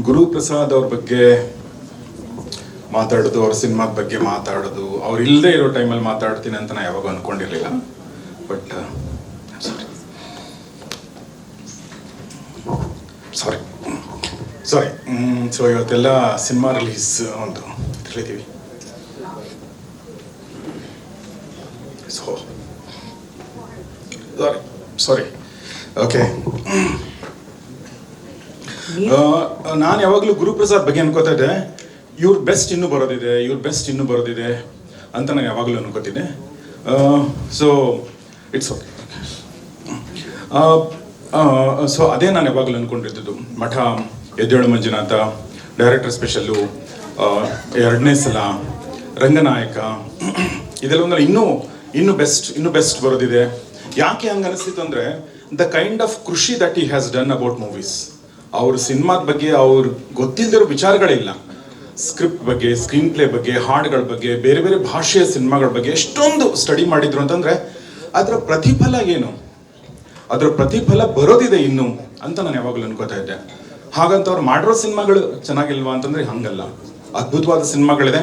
ಗುರುಪ್ರಸಾದ್ ಅವ್ರ ಬಗ್ಗೆ ಮಾತಾಡೋದು, ಅವ್ರ ಸಿನಿಮಾದ ಬಗ್ಗೆ ಮಾತಾಡೋದು, ಅವ್ರು ಇಲ್ಲದೆ ಇರೋ ಟೈಮಲ್ಲಿ ಮಾತಾಡ್ತೀನಿ ಅಂತ ನಾನು ಯಾವಾಗ ಅಂದ್ಕೊಂಡಿರಲಿಲ್ಲ. ಬಟ್ ಸಾರಿ ಸೊ ಇವತ್ತೆಲ್ಲ ಸಿನಿಮಾ ರಿಲೀಸ್ ಒಂದು ತಿಳಿದೀವಿ. So sorry okay. ನಾನು ಯಾವಾಗಲೂ ಗುರುಪ್ರಸಾದ್ ಬಗ್ಗೆ ಅನ್ಕೋತಾ ಇದ್ದೆ, ಇವ್ರ ಬೆಸ್ಟ್ ಇನ್ನೂ ಬರೋದಿದೆ ಅಂತ ನಾನು ಯಾವಾಗಲೂ ಅನ್ಕೋತಿದ್ದೆ. So it's okay. ಸೊ ಅದೇ ನಾನು ಯಾವಾಗಲೂ ಅಂದ್ಕೊಂಡಿದ್ದು. ಮಠ, ಎದ್ದೇಳು ಮಂಜುನಾಥ, ಡೈರೆಕ್ಟರ್ ಸ್ಪೆಷಲ್ಲು, ಎರಡನೇ ಸಲ, ರಂಗನಾಯಕ, ಇದೆಲ್ಲ ಒಂದಲ್ಲ ಇನ್ನೂ ಬೆಸ್ಟ್ ಬರೋದಿದೆ. ಯಾಕೆ ಹಂಗೆ ಅನಿಸ್ತಿತ್ತು ಅಂದರೆ, ದ ಕೈಂಡ್ ಆಫ್ ಕೃಷಿ that he has done about movies. ಅವ್ರ ಸಿನಿಮಾದ ಬಗ್ಗೆ ಅವ್ರು ಗೊತ್ತಿಲ್ಲದಿರೋ ವಿಚಾರಗಳಿಲ್ಲ. ಸ್ಕ್ರಿಪ್ಟ್ ಬಗ್ಗೆ, ಸ್ಕ್ರೀನ್ ಪ್ಲೇ ಬಗ್ಗೆ, ಹಾಡುಗಳ ಬಗ್ಗೆ, ಬೇರೆ ಬೇರೆ ಭಾಷೆಯ ಸಿನಿಮಾಗಳ ಬಗ್ಗೆ ಎಷ್ಟೊಂದು ಸ್ಟಡಿ ಮಾಡಿದ್ರು ಅಂತಂದರೆ ಅದರ ಪ್ರತಿಫಲ ಏನು, ಅದರ ಪ್ರತಿಫಲ ಬರೋದಿದೆ ಇನ್ನು ಅಂತ ನಾನು ಯಾವಾಗಲೂ ಅನ್ಕೋತಾ ಇದ್ದೆ. ಹಾಗಂತ ಅವ್ರು ಮಾಡಿರೋ ಸಿನಿಮಾಗಳು ಚೆನ್ನಾಗಿಲ್ವಾ ಅಂತಂದರೆ ಹಂಗಲ್ಲ, ಅದ್ಭುತವಾದ ಸಿನಿಮಾಗಳಿದೆ.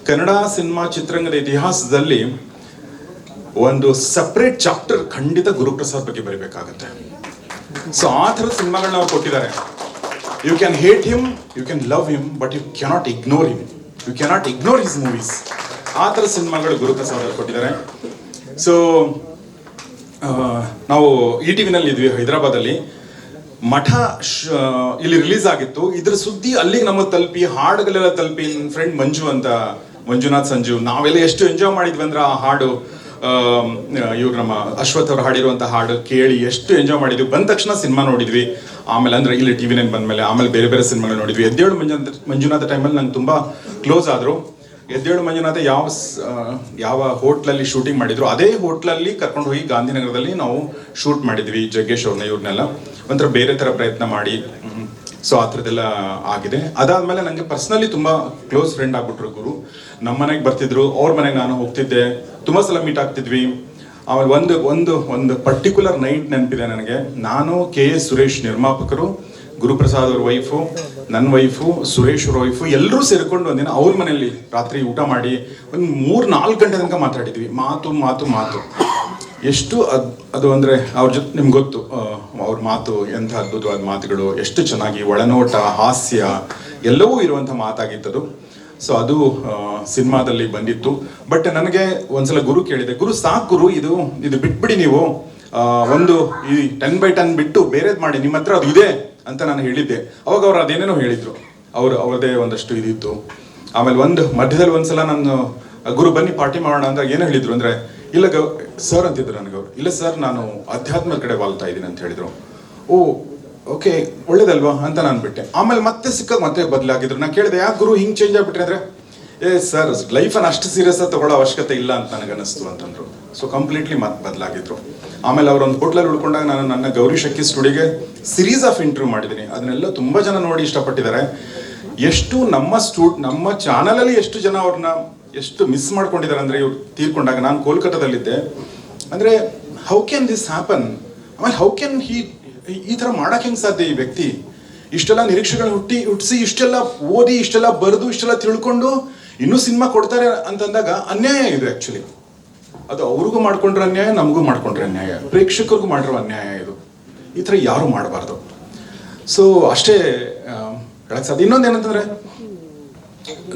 ಕನ್ನಡ ಸಿನಿಮಾ ಚಿತ್ರರಂಗದ ಇತಿಹಾಸದಲ್ಲಿ ಒಂದು ಸಪ್ರೇಟ್ ಚಾಪ್ಟರ್ ಖಂಡಿತ ಗುರುಪ್ರಸಾದ್ ಬಗ್ಗೆ ಬರೀಬೇಕಾಗತ್ತೆ. ಸೊ ಆ ಥರದ ಸಿನಿಮಾಗಳನ್ನ ಅವ್ರು ಕೊಟ್ಟಿದ್ದಾರೆ. You can hate him, you can love him, but you cannot ignore him, you cannot ignore his movies. ಆ ಥರದ ಸಿನಿಮಾಗಳು ಗುರುಪ್ರಸಾದ್ ಅವರು ಕೊಟ್ಟಿದ್ದಾರೆ. ಸೊ ನಾವು ETV ಇದ್ವಿ ಹೈದರಾಬಾದಲ್ಲಿ. ಮಠ ಇಲ್ಲಿ ರಿಲೀಸ್ ಆಗಿತ್ತು. ಇದ್ರ ಸುದ್ದಿ ಅಲ್ಲಿಗೆ ನಮಗೆ ತಲುಪಿ, ಹಾಡುಗಳೆಲ್ಲ ತಲುಪಿ. ನನ್ನ ಫ್ರೆಂಡ್ ಮಂಜುನಾಥ್ ಸಂಜು, ನಾವೆಲ್ಲ ಎಷ್ಟು ಎಂಜಾಯ್ ಮಾಡಿದ್ವಿ ಅಂದ್ರೆ ಆ ಹಾಡು, ಇವ್ರು ನಮ್ಮ ಅಶ್ವಥ್ ಅವ್ರು ಹಾಡಿರುವಂಥ ಹಾಡು ಕೇಳಿ ಎಷ್ಟು ಎಂಜಾಯ್ ಮಾಡಿದ್ವಿ. ಬಂದ ತಕ್ಷಣ ಸಿನಿಮಾ ನೋಡಿದ್ವಿ. ಆಮೇಲೆ ಅಂದರೆ ಇಲ್ಲಿ TV9 ಬಂದಮೇಲೆ ಆಮೇಲೆ ಬೇರೆ ಬೇರೆ ಸಿನಿಮಾಗಳು ನೋಡಿದ್ವಿ. ಎದ್ದೇಳು ಮಂಜುನಾಥ ಟೈಮಲ್ಲಿ ನಂಗೆ ತುಂಬ ಕ್ಲೋಸ್ ಆದರು. ಎದ್ದೇಳು ಮಂಜುನಾಥ ಯಾವ ಹೋಟ್ಲಲ್ಲಿ ಶೂಟಿಂಗ್ ಮಾಡಿದ್ರು ಅದೇ ಹೋಟ್ಲಲ್ಲಿ ಕರ್ಕೊಂಡು ಹೋಗಿ ಗಾಂಧಿನಗರದಲ್ಲಿ ನಾವು ಶೂಟ್ ಮಾಡಿದ್ವಿ. ಜಗ್ಗೇಶ್ ಅವ್ರನ್ನ ಇವ್ರನ್ನೆಲ್ಲ ಒಂಥರ ಬೇರೆ ಥರ ಪ್ರಯತ್ನ ಮಾಡಿ. ಸೊ ಆ ಥರದ್ದೆಲ್ಲ ಆಗಿದೆ. ಅದಾದಮೇಲೆ ನನಗೆ ಪರ್ಸ್ನಲಿ ತುಂಬ ಕ್ಲೋಸ್ ಫ್ರೆಂಡ್ ಆಗ್ಬಿಟ್ರು ಗುರು. ನಮ್ಮ ಮನೆಗೆ ಬರ್ತಿದ್ರು, ಅವ್ರ ಮನೆಗೆ ನಾನು ಹೋಗ್ತಿದ್ದೆ, ತುಂಬ ಸಲ ಮೀಟ್ ಆಗ್ತಿದ್ವಿ. ಆಮೇಲೆ ಒಂದು ಪರ್ಟಿಕ್ಯುಲರ್ ನೈಟ್ ನೆನಪಿದೆ ನನಗೆ. ನಾನು KS ಸುರೇಶ್ ನಿರ್ಮಾಪಕರು, ಗುರುಪ್ರಸಾದ್ ಅವ್ರ ವೈಫು, ನನ್ನ ವೈಫು, ಸುರೇಶ್ ಅವ್ರ ವೈಫು ಎಲ್ಲರೂ ಸೇರಿಕೊಂಡು ಒಂದಿನ ಅವ್ರ ಮನೆಯಲ್ಲಿ ರಾತ್ರಿ ಊಟ ಮಾಡಿ ಒಂದು 3-4 ಗಂಟೆ ತನಕ ಮಾತಾಡಿದ್ವಿ. ಮಾತು ಎಷ್ಟು ಅದು ಅಂದರೆ ಅವ್ರ ಜೊತೆ ನಿಮ್ಗೆ ಗೊತ್ತು ಅವ್ರ ಮಾತು ಎಂಥ ಅದ್ಭುತವಾದ ಮಾತುಗಳು, ಎಷ್ಟು ಚೆನ್ನಾಗಿ ಒಳನೋಟ, ಹಾಸ್ಯ ಎಲ್ಲವೂ ಇರುವಂಥ ಮಾತಾಗಿತ್ತದು. ಸೊ ಅದು ಸಿನಿಮಾದಲ್ಲಿ ಬಂದಿತ್ತು. ಬಟ್ ನನಗೆ ಒಂದ್ಸಲ ಗುರು ಕೇಳಿದೆ, ಗುರು ಸಾಕು ಗುರು, ಇದು ಬಿಟ್ಬಿಡಿ ನೀವು, ಒಂದು ಈ 10x10 ಬಿಟ್ಟು ಬೇರೆದು ಮಾಡಿ, ನಿಮ್ಮ ಹತ್ರ ಅದು ಇದೆ ಅಂತ ನಾನು ಹೇಳಿದ್ದೆ. ಅವಾಗ ಅವ್ರು ಅದೇನೇನೋ ಹೇಳಿದ್ರು, ಅವ್ರದೇ ಒಂದಷ್ಟು ಇದಿತ್ತು. ಆಮೇಲೆ ಮಧ್ಯದಲ್ಲಿ ಒಂದ್ಸಲ ನಾನು ಗುರು ಬನ್ನಿ ಪಾರ್ಟಿ ಮಾಡೋಣ ಅಂತ ಏನು ಹೇಳಿದ್ರು ಅಂದರೆ, ಇಲ್ಲ ಸರ್ ಅಂತಿದ್ರು ನನಗೆ ಅವರು, ಇಲ್ಲ ಸರ್ ನಾನು ಅಧ್ಯಾತ್ಮದ ಕಡೆ ವಾಲ್ತಾ ಇದ್ದೀನಿ ಅಂತ ಹೇಳಿದ್ರು. ಓ ಓಕೆ ಒಳ್ಳೇದಲ್ವಾ ಅಂತ ನಾನು ಬಿಟ್ಟೆ. ಆಮೇಲೆ ಮತ್ತೆ ಬದಲಾಗಿದ್ರು. ನಾನು ಕೇಳಿದೆ, ಯಾಕೆ ಗುರು ಹಿಂಗೆ ಚೇಂಜ್ ಆಗಿಬಿಟ್ರೆ ಅಂದರೆ, ಸರ್ ಲೈಫನ್ನು ಅಷ್ಟು ಸೀರಿಯಸ್ ಆಗಿ ತಗೊಳ್ಳೋ ಅವಶ್ಯಕತೆ ಇಲ್ಲ ಅಂತ ನನಗೆ ಅನ್ನಿಸ್ತು ಅಂತಂದ್ರು. ಸೊ ಕಂಪ್ಲೀಟ್ಲಿ ಮತ್ತೆ ಬದಲಾಗಿದ್ರು. ಆಮೇಲೆ ಅವರೊಂದು ಹೋಟ್ಲಲ್ಲಿ ಉಳ್ಕೊಂಡಾಗ ನಾನು ನನ್ನ ಗೌರಿ ಶಕ್ಕಿ ಸ್ಟುಡಿಯೋಗೆ ಸೀರೀಸ್ ಆಫ್ ಇಂಟರ್ವ್ಯೂ ಮಾಡಿದ್ದೀನಿ. ಅದನ್ನೆಲ್ಲ ತುಂಬ ಜನ ನೋಡಿ ಇಷ್ಟಪಟ್ಟಿದ್ದಾರೆ. ಎಷ್ಟು ನಮ್ಮ ಚಾನಲಲ್ಲಿ ಎಷ್ಟು ಜನ ಅವ್ರನ್ನ ಎಷ್ಟು ಮಿಸ್ ಮಾಡ್ಕೊಂಡಿದ್ದಾರೆ ಅಂದರೆ, ಇವ್ರು ತೀರ್ಕೊಂಡಾಗ ನಾನು ಕೋಲ್ಕತ್ತಾದಲ್ಲಿದ್ದೆ. ಅಂದರೆ ಹೌ ಕ್ಯಾನ್ ದಿಸ್ ಹ್ಯಾಪನ್, ಆಮೇಲೆ ಹೌ ಕ್ಯಾನ್ ಈ ಥರ ಮಾಡೋಕ್ಕೆ ಹೆಂಗೆ ಸಾಧ್ಯ ಈ ವ್ಯಕ್ತಿ, ಇಷ್ಟೆಲ್ಲ ನಿರೀಕ್ಷೆಗಳನ್ನ ಹುಟ್ಟಿಸಿ ಇಷ್ಟೆಲ್ಲ ಓದಿ ಇಷ್ಟೆಲ್ಲ ಬರೆದು ಇಷ್ಟೆಲ್ಲ ತಿಳ್ಕೊಂಡು ಇನ್ನೂ ಸಿನಿಮಾ ಕೊಡ್ತಾರೆ ಅಂತಂದಾಗ ಅನ್ಯಾಯ ಇದು. ಆ್ಯಕ್ಚುಲಿ ಅದು ಅವ್ರಿಗೂ ಮಾಡ್ಕೊಂಡ್ರೆ ಅನ್ಯಾಯ, ನಮಗೂ ಮಾಡ್ಕೊಂಡ್ರೆ ಅನ್ಯಾಯ, ಪ್ರೇಕ್ಷಕರಿಗೂ ಮಾಡಿರೋ ಅನ್ಯಾಯ ಇದು. ಈ ಥರ ಯಾರು ಮಾಡಬಾರ್ದು. ಸೊ ಅಷ್ಟೇ ಹೇಳಕ್ಕೆ ಸಾಧ್ಯ. ಇನ್ನೊಂದು ಏನಂತಂದರೆ,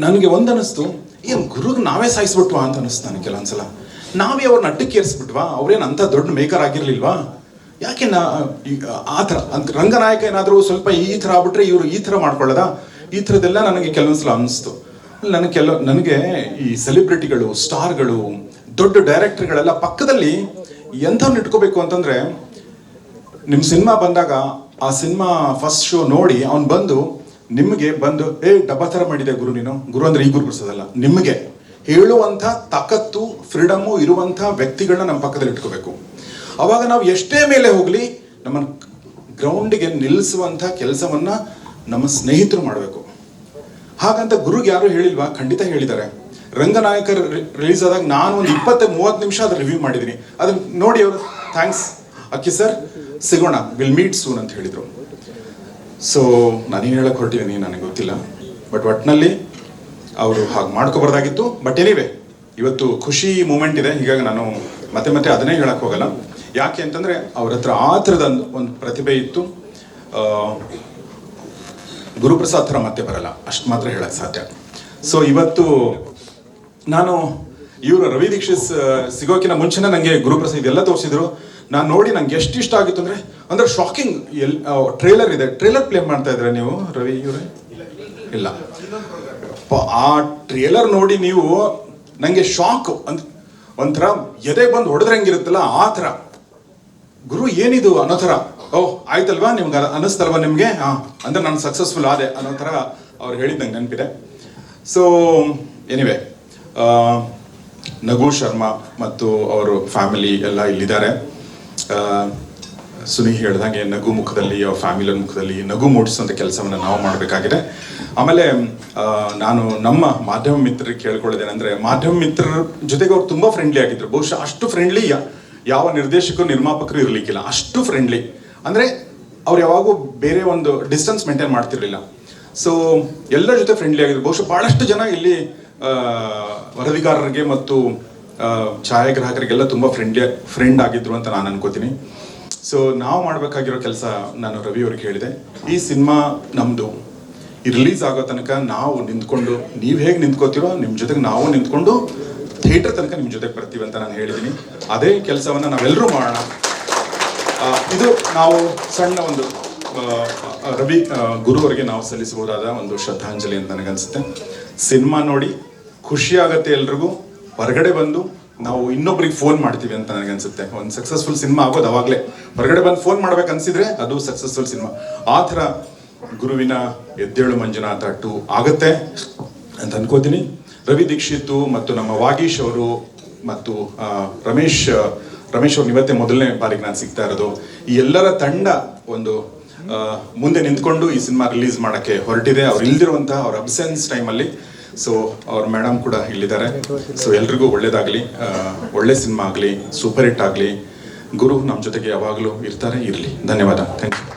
ನನಗೆ ಒಂದು ಅನ್ನಿಸ್ತು, ಏನು ಗುರುಗೆ ನಾವೇ ಸಾಯಿಸ್ಬಿಟ್ವಾ ಅಂತ ಅನ್ನಿಸ್ತು ನನಗೆ ಕೆಲವೊಂದ್ಸಲ. ನಾವೇ ಅವ್ರನ್ನ ಅಡ್ಡಕ್ಕೆ ಏರಿಸ್ಬಿಟ್ವಾ, ಅವ್ರೇನು ಅಂಥ ದೊಡ್ಡ ಮೇಕರ್ ಆಗಿರ್ಲಿಲ್ವಾ, ಯಾಕೆ ಆ ಥರ ಅಂತ ರಂಗನಾಯಕ ಏನಾದರೂ ಸ್ವಲ್ಪ ಈ ಥರ ಆಗ್ಬಿಟ್ರೆ ಇವರು ಈ ಥರ ಮಾಡ್ಕೊಳ್ಳೋದ, ಈ ಥರದ್ದೆಲ್ಲ ನನಗೆ ಕೆಲವೊಂದ್ಸಲ ಅನ್ನಿಸ್ತು. ನನಗೆ ಈ ಸೆಲೆಬ್ರಿಟಿಗಳು, ಸ್ಟಾರ್ಗಳು, ದೊಡ್ಡ ಡೈರೆಕ್ಟರ್ಗಳೆಲ್ಲ ಪಕ್ಕದಲ್ಲಿ ಎಂಥವ್ರನ್ನ ಇಟ್ಕೋಬೇಕು ಅಂತಂದರೆ, ನಿಮ್ಮ ಸಿನಿಮಾ ಬಂದಾಗ ಆ ಸಿನಿಮಾ ಫಸ್ಟ್ ಶೋ ನೋಡಿ ಅವ್ನು ನಿಮಗೆ ಬಂದು ಡಬ್ಬಾ ಥರ ಮಾಡಿದೆ ಗುರು ನೀನು, ಗುರು ಅಂದರೆ ಈ ಗುರುಪ್ರಸಾದಲ್ಲ, ನಿಮಗೆ ಹೇಳುವಂಥ ತಾಕತ್ತು, ಫ್ರೀಡಮ್ಮು ಇರುವಂಥ ವ್ಯಕ್ತಿಗಳನ್ನ ನಮ್ಮ ಪಕ್ಕದಲ್ಲಿ ಇಟ್ಕೋಬೇಕು. ಅವಾಗ ನಾವು ಎಷ್ಟೇ ಮೇಲೆ ಹೋಗಲಿ ನಮ್ಮನ್ನು ಗ್ರೌಂಡಿಗೆ ನಿಲ್ಲಿಸುವಂಥ ಕೆಲಸವನ್ನು ನಮ್ಮ ಸ್ನೇಹಿತರು ಮಾಡಬೇಕು. ಹಾಗಂತ ಗುರುಗೆ ಯಾರು ಹೇಳಿಲ್ವಾ? ಖಂಡಿತ ಹೇಳಿದ್ದಾರೆ. ರಂಗನಾಯಕ ರಿಲೀಸ್ ಆದಾಗ ನಾನು ಒಂದು 20-30 ನಿಮಿಷ ಅದ್ರ ರಿವ್ಯೂ ಮಾಡಿದ್ದೀನಿ. ಅದನ್ನ ನೋಡಿ ಅವರು ಥ್ಯಾಂಕ್ಸ್ ಅಕ್ಕಿ ಸರ್, ಸಿಗೋಣ, ವಿಲ್ ಮೀಟ್ ಸೂನ್ ಅಂತ ಹೇಳಿದರು. ಸೊ ನಾನೇನು ಹೇಳಕ್ಕೆ ಹೊರಟಿದ್ದೀನಿ ನನಗೆ ಗೊತ್ತಿಲ್ಲ, ಬಟ್ ಒಟ್ಟಿನಲ್ಲಿ ಅವರು ಹಾಗೆ ಮಾಡ್ಕೋಬಾರ್ದಾಗಿತ್ತು. ಬಟ್ ಎನಿವೆ ಇವತ್ತು ಖುಷಿ ಮೂಮೆಂಟ್ ಇದೆ, ಹೀಗಾಗಿ ನಾನು ಮತ್ತೆ ಮತ್ತೆ ಅದನ್ನೇ ಹೇಳಕ್ಕೆ ಹೋಗಲ್ಲ. ಯಾಕೆ ಅಂತಂದರೆ ಅವ್ರ ಹತ್ರ ಆ ಥರದ ಒಂದು ಪ್ರತಿಭೆ ಇತ್ತು. ಗುರುಪ್ರಸಾದ್ ಥರ ಮತ್ತೆ ಬರಲ್ಲ, ಅಷ್ಟು ಮಾತ್ರ ಹೇಳಕ್ಕೆ ಸಾಧ್ಯ. ಸೊ ಇವತ್ತು ನಾನು ಇವರು ರವಿ ದೀಕ್ಷಿತ್ ಸಿಗೋಕ್ಕಿಂತ ಮುಂಚೆನೇ ನನಗೆ ಗುರುಪ್ರಸಾದ್ ಇದೆಲ್ಲ ತೋರಿಸಿದ್ರು. ನಾನು ನೋಡಿ ನಂಗೆ ಎಷ್ಟು ಇಷ್ಟ ಆಗಿತ್ತು ಅಂದರೆ ಶಾಕಿಂಗ್. ಟ್ರೇಲರ್ ಇದೆ, ಟ್ರೇಲರ್ ಪ್ಲೇ ಮಾಡ್ತಾ ಇದ್ರೆ ನೀವು ರವಿ ಇವರೇ? ಇಲ್ಲ, ಆ ಟ್ರೇಲರ್ ನೋಡಿ ನೀವು ನನಗೆ ಶಾಕ್ ಅಂತ ಒಂಥರ ಎದೆ ಬಂದು ಹೊಡೆದ್ರೆ ಹೆಂಗಿರುತ್ತಲ್ಲ ಆ ಥರ, ಗುರು ಏನಿದು ಅನ್ನೋ ಥರ. ಓಹ್ ಆಯ್ತಲ್ವಾ ನಿಮ್ಗೆ ಅನ್ನಿಸ್ತಲ್ವಾ ನಿಮಗೆ, ಅಂದ್ರೆ ನಾನು ಸಕ್ಸಸ್ಫುಲ್ ಆದೆ ಅನ್ನೋ ಥರ ಅವ್ರು ಹೇಳಿದ್ದಂಗೆ ನೆನಪಿದೆ. ಸೊ ಎನಿವೆ ನಗು ಶರ್ಮಾ ಮತ್ತು ಅವರು ಫ್ಯಾಮಿಲಿ ಎಲ್ಲ ಇಲ್ಲಿದ್ದಾರೆ. ಸುನಿ ಹೇಳ್ದಂಗೆ ನಗು ಮುಖದಲ್ಲಿ ಅವ್ರ ಫ್ಯಾಮಿಲಿ ಮುಖದಲ್ಲಿ ನಗು ಮೂಡಿಸುವಂಥ ಕೆಲಸವನ್ನು ನಾವು ಮಾಡಬೇಕಾಗಿದೆ. ಆಮೇಲೆ ನಾನು ನಮ್ಮ ಮಾಧ್ಯಮ ಮಿತ್ರರಿಗೆ ಕೇಳ್ಕೊಳ್ಳೋದೇನೆಂದರೆ, ಮಾಧ್ಯಮ ಮಿತ್ರರ ಜೊತೆಗೆ ಅವ್ರು ತುಂಬ ಫ್ರೆಂಡ್ಲಿ ಆಗಿದ್ರು. ಬಹುಶಃ ಅಷ್ಟು ಫ್ರೆಂಡ್ಲಿ ಯಾವ ನಿರ್ದೇಶಕರು ನಿರ್ಮಾಪಕರು ಇರಲಿಕ್ಕಿಲ್ಲ, ಅಷ್ಟು ಫ್ರೆಂಡ್ಲಿ. ಅಂದರೆ ಅವ್ರು ಯಾವಾಗೂ ಬೇರೆ ಒಂದು ಡಿಸ್ಟೆನ್ಸ್ ಮೇಂಟೈನ್ ಮಾಡ್ತಿರ್ಲಿಲ್ಲ. ಸೊ ಎಲ್ಲರ ಜೊತೆ ಫ್ರೆಂಡ್ಲಿ ಆಗಿದ್ರು. ಬಹುಶಃ ಭಾಳಷ್ಟು ಜನ ಇಲ್ಲಿ ವರದಿಗಾರರಿಗೆ ಮತ್ತು ಛಾಯಾಗ್ರಾಹಕರಿಗೆಲ್ಲ ತುಂಬ ಫ್ರೆಂಡ್ ಆಗಿದ್ರು ಅಂತ ನಾನು ಅನ್ಕೋತೀನಿ. ಸೊ ನಾವು ಮಾಡಬೇಕಾಗಿರೋ ಕೆಲಸ ನಾನು ರವಿ ಅವ್ರಿಗೆ ಹೇಳಿದೆ, ಈ ಸಿನಿಮಾ ನಮ್ಮದು ಈ ರಿಲೀಸ್ ಆಗೋ ತನಕ ನಾವು ನಿಂತ್ಕೊಂಡು, ನೀವು ಹೇಗೆ ನಿಂತ್ಕೋತೀರೋ ನಿಮ್ಮ ಜೊತೆಗೆ ನಾವು ನಿಂತ್ಕೊಂಡು ಥಿಯೇಟರ್ ತನಕ ನಿಮ್ಮ ಜೊತೆಗೆ ಬರ್ತೀವಿ ಅಂತ ನಾನು ಹೇಳಿದ್ದೀನಿ. ಅದೇ ಕೆಲಸವನ್ನು ನಾವೆಲ್ಲರೂ ಮಾಡೋಣ. ಇದು ನಾವು ಸಣ್ಣ ಒಂದು ರವಿ ಗುರುವರಿಗೆ ನಾವು ಸಲ್ಲಿಸಬಹುದಾದ ಒಂದು ಶ್ರದ್ಧಾಂಜಲಿ ಅಂತ ನನಗನ್ಸುತ್ತೆ. ಸಿನಿಮಾ ನೋಡಿ ಖುಷಿ ಆಗತ್ತೆ ಎಲ್ರಿಗೂ. ಹೊರಗಡೆ ಬಂದು ನಾವು ಇನ್ನೊಬ್ರಿಗೆ ಫೋನ್ ಮಾಡ್ತೀವಿ ಅಂತ ನನಗನ್ಸುತ್ತೆ. ಒಂದು ಸಕ್ಸಸ್ಫುಲ್ ಸಿನಿಮಾ ಆಗೋದು ಅವಾಗಲೇ. ಹೊರಗಡೆ ಬಂದು ಫೋನ್ ಮಾಡ್ಬೇಕು ಅನ್ಸಿದ್ರೆ ಅದು ಸಕ್ಸಸ್ಫುಲ್ ಸಿನಿಮಾ. ಆ ಥರ ಗುರುವಿನ ಎದ್ದೇಳು ಮಂಜುನಾಥ 2 ಆಗತ್ತೆ ಅಂತ ಅನ್ಕೋತೀನಿ. ರವಿ ದೀಕ್ಷಿತ್ ಮತ್ತು ನಮ್ಮ ವಾಗೀಶ್ ಅವರು ಮತ್ತು ರಮೇಶ್ ಅವ್ರು ಇವತ್ತೇ ಮೊದಲನೇ ಬಾರಿಗೆ ನಾನು ಸಿಗ್ತಾ ಇರೋದು. ಈ ಎಲ್ಲರ ತಂಡ ಒಂದು ಮುಂದೆ ನಿಂತ್ಕೊಂಡು ಈ ಸಿನಿಮಾ ರಿಲೀಸ್ ಮಾಡೋಕ್ಕೆ ಹೊರಟಿದೆ. ಅವ್ರು ಇಲ್ದಿರುವಂತಹ ಅವ್ರ ಅಬ್ಸೆನ್ಸ್ ಟೈಮಲ್ಲಿ. ಸೊ ಅವ್ರ ಮೇಡಮ್ ಕೂಡ ಇಲ್ಲಿದ್ದಾರೆ. ಸೊ ಎಲ್ರಿಗೂ ಒಳ್ಳೇದಾಗಲಿ, ಒಳ್ಳೆ ಸಿನಿಮಾ ಆಗಲಿ, ಸೂಪರ್ ಹಿಟ್ ಆಗಲಿ. ಗುರು ನಮ್ಮ ಜೊತೆಗೆ ಯಾವಾಗಲೂ ಇರ್ತಾರೆ, ಇರಲಿ. ಧನ್ಯವಾದ. Thank you.